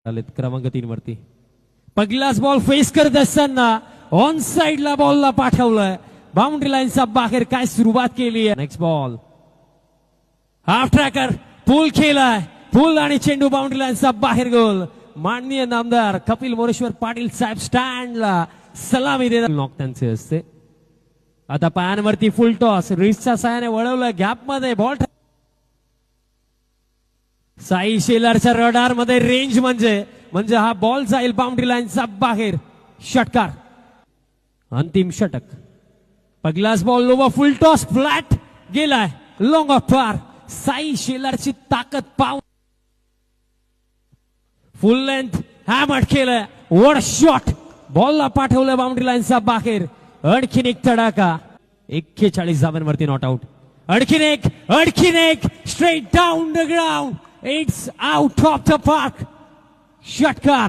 आलेत क्रमांक 3 वरती. पहिलाच बॉल फेस करत असताना ऑन साइडला बॉलला पाठवलंय. बाउंड्री लाईनचा बाहेर काय सुरुवात केली आहे. नेक्स्ट बॉल हाफ ट्रॅकर पूल केलाय. पूल आणि चेंडू बाउंड्री लाईनचा बाहेर गोल. माननीय नामदार कपिल मोरेश्वर पाटील साहेब स्टँडला सलामी देतात. नॉक त्यांचे असते. आता पायांवरती फुल टॉस रिस्टच्या साहाय्याने वळवलं. गॅप मध्ये बॉल. साई शेलारच्या रडार मध्ये रेंज म्हणजे हा बॉल जाईल बाउंड्री लाईनचा बाहेर. षटकार अंतिम षटक. पहिलाच बॉल लोवा फुल टॉस फ्लॅट गेलाय. लॉंग ऑफ पार. साई शेलारची ताकद पाहून फुल लेंथ हॅमर केलं. वड शॉट बॉलला पाठवलं बाउंड्री लाईनचा बाहेर. आणखीन एक तडाखा. 41 धावांवरती नॉट आउट. आणखीन एक straight down the ground. It's out of the park. षटकार.